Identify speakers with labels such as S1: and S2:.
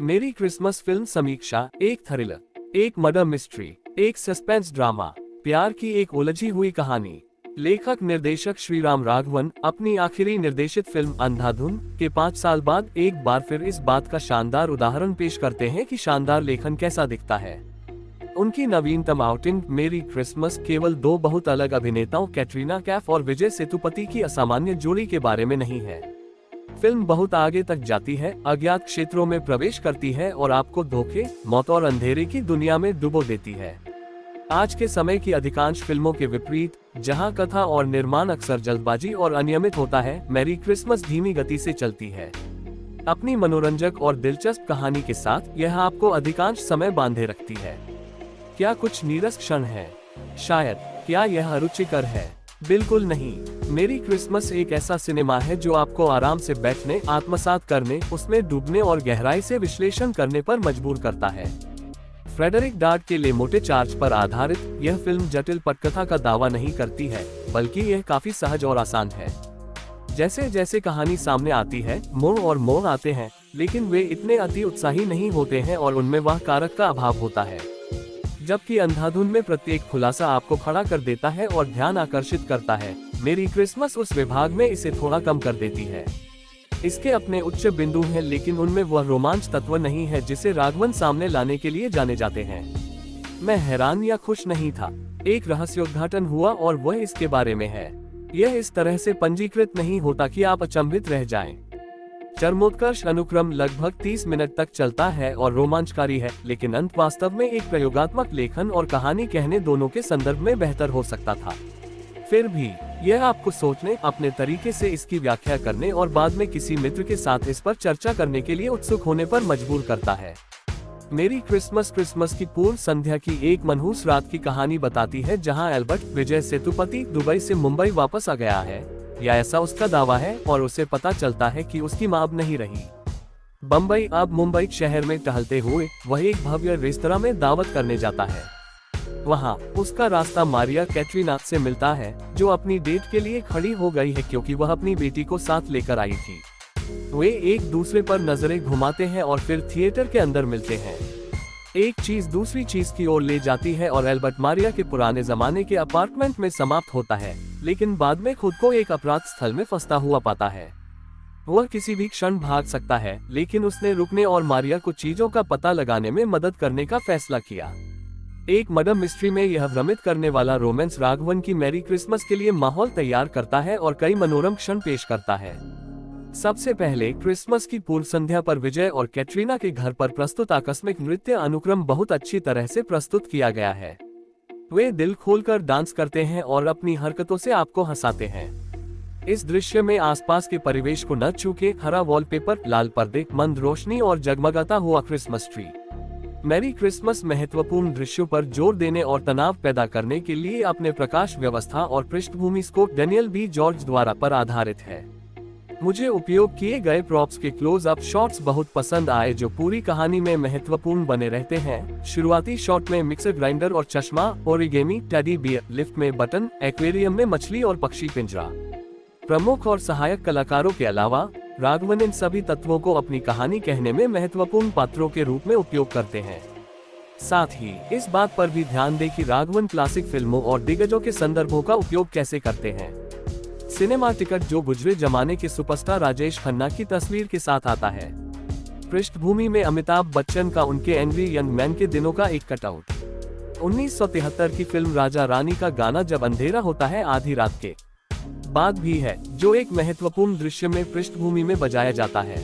S1: मेरी Christmas film समीक्षा एक थ्रिलर, एक मर्डर मिस्ट्री, एक सस्पेंस ड्रामा, प्यार की एक उलझी हुई कहानी। लेखक निर्देशक श्रीराम राघवन अपनी आखिरी निर्देशित फिल्म अंधाधुन के 5 साल बाद एक बार फिर इस बात का शानदार उदाहरण पेश करते हैं कि शानदार लेखन कैसा दिखता है। उनकी नवीनतम आउटिंग मेरी क्रिसमस केवल दो बहुत अलग अभिनेताओं कैटरीना कैफ और विजय सेतुपति की असामान्य जोड़ी के बारे में नहीं है। फिल्म बहुत आगे तक जाती है, अज्ञात क्षेत्रों में प्रवेश करती है और आपको धोखे, मौत और अंधेरे की दुनिया में डुबो देती है। आज के समय की अधिकांश फिल्मों के विपरीत, जहां कथा और निर्माण अक्सर जल्दबाजी और अनियमित होता है, मैरी क्रिसमस धीमी गति से चलती है। अपनी मनोरंजक और दिलचस्प कहानी के साथ यह आपको अधिकांश समय बांधे रखती है। क्या कुछ नीरस क्षण है? शायद। क्या यह अरुचिकर है? बिल्कुल नहीं। मेरी क्रिसमस एक ऐसा सिनेमा है जो आपको आराम से बैठने, आत्मसात करने, उसमें डूबने और गहराई से विश्लेषण करने पर मजबूर करता है। फ्रेडरिक डार्ट के ले मोटे चार्ज पर आधारित यह फिल्म जटिल पटकथा का दावा नहीं करती है, बल्कि यह काफी सहज और आसान है। जैसे जैसे कहानी सामने आती है, मोड़ और मोड़ आते हैं, लेकिन वे इतने अति उत्साही नहीं होते हैं और उनमें वह कारक का अभाव होता है। जबकि अंधाधुन में प्रत्येक खुलासा आपको खड़ा कर देता है और ध्यान आकर्षित करता है, मेरी क्रिसमस उस विभाग में इसे थोड़ा कम कर देती है। इसके अपने उच्च बिंदु हैं, लेकिन उनमें वह रोमांच तत्व नहीं है जिसे राघवन सामने लाने के लिए जाने जाते हैं। मैं हैरान या खुश नहीं था। एक रहस्योद्घाटन हुआ और वह इसके बारे में है। यह इस तरह से पंजीकृत नहीं होता कि आप अचंभित रह जाएं। चरमोत्कर्ष अनुक्रम लगभग 30 मिनट तक चलता है और रोमांचकारी है, लेकिन अंत वास्तव में एक प्रयोगात्मक लेखन और कहानी कहने दोनों के संदर्भ में बेहतर हो सकता था। फिर भी यह आपको सोचने, अपने तरीके से इसकी व्याख्या करने और बाद में किसी मित्र के साथ इस पर चर्चा करने के लिए उत्सुक होने पर मजबूर करता है। मेरी क्रिसमस की पूर्व संध्या की एक मनहूस रात की कहानी बताती है, जहां एल्बर्ट, विजय सेतुपति, दुबई से मुंबई वापस आ गया है, या ऐसा उसका दावा है, और उसे पता चलता है कि उसकी मां अब नहीं रही। बम्बई अब मुंबई शहर में टहलते हुए वह एक भव्य रेस्तरां में दावत करने जाता है। वहां उसका रास्ता मारिया कैटरीना से मिलता है, जो अपनी डेट के लिए खड़ी हो गई है क्योंकि वह अपनी बेटी को साथ लेकर आई थी। वे एक दूसरे पर नजरें घुमाते हैं और फिर थिएटर के अंदर मिलते हैं। एक चीज दूसरी चीज की ओर ले जाती है और एल्बर्ट मारिया के पुराने जमाने के अपार्टमेंट में समाप्त होता है, लेकिन बाद में खुद को एक अपराध स्थल में फंसता हुआ पाता है। वह किसी भी क्षण भाग सकता है, लेकिन उसने रुकने और मारिया को चीजों का पता लगाने में मदद करने का फैसला किया। एक मर्डर मिस्ट्री में यह भ्रमित करने वाला रोमांस राघवन की मैरी क्रिसमस के लिए माहौल तैयार करता है और कई मनोरम क्षण पेश करता है। सबसे पहले क्रिसमस की पूर्व संध्या पर विजय और कैटरीना के घर पर प्रस्तुत आकस्मिक नृत्य अनुक्रम बहुत अच्छी तरह से प्रस्तुत किया गया है। वे दिल खोलकर डांस करते हैं और अपनी हरकतों से आपको हंसाते हैं। इस दृश्य में आसपास के परिवेश को न छूके हरा वॉलपेपर, लाल पर्दे, मंद रोशनी और जगमगाता हुआ क्रिसमस ट्री। मैरी क्रिसमस महत्वपूर्ण दृश्यों पर जोर देने और तनाव पैदा करने के लिए अपने प्रकाश व्यवस्था और पृष्ठभूमि स्कोप डेनियल बी जॉर्ज द्वारा पर आधारित है। मुझे उपयोग किए गए प्रॉप्स के क्लोज अप शॉट्स बहुत पसंद आए, जो पूरी कहानी में महत्वपूर्ण बने रहते हैं। शुरुआती शॉट में मिक्सर ग्राइंडर और चश्मा, ओरिगेमी, टेडी बियर, लिफ्ट में बटन, एक्वेरियम में मछली और पक्षी पिंजरा। प्रमुख और सहायक कलाकारों के अलावा राघवन इन सभी तत्वों को अपनी कहानी कहने में महत्वपूर्ण पात्रों के रूप में उपयोग करते हैं। साथ ही इस बात पर भी ध्यान दें कि राघवन क्लासिक फिल्मों और दिग्गजों के संदर्भों का उपयोग कैसे करते हैं। सिनेमा टिकट, जो गुजरे जमाने के सुपरस्टार राजेश खन्ना की तस्वीर के साथ आता है। पृष्ठभूमि में अमिताभ बच्चन का उनके एंग्री यंग मैन के दिनों का एक कटआउट। 1973 की फिल्म राजा रानी का गाना जब अंधेरा होता है आधी रात के बाद भी है, जो एक महत्वपूर्ण दृश्य में पृष्ठभूमि में बजाया जाता है।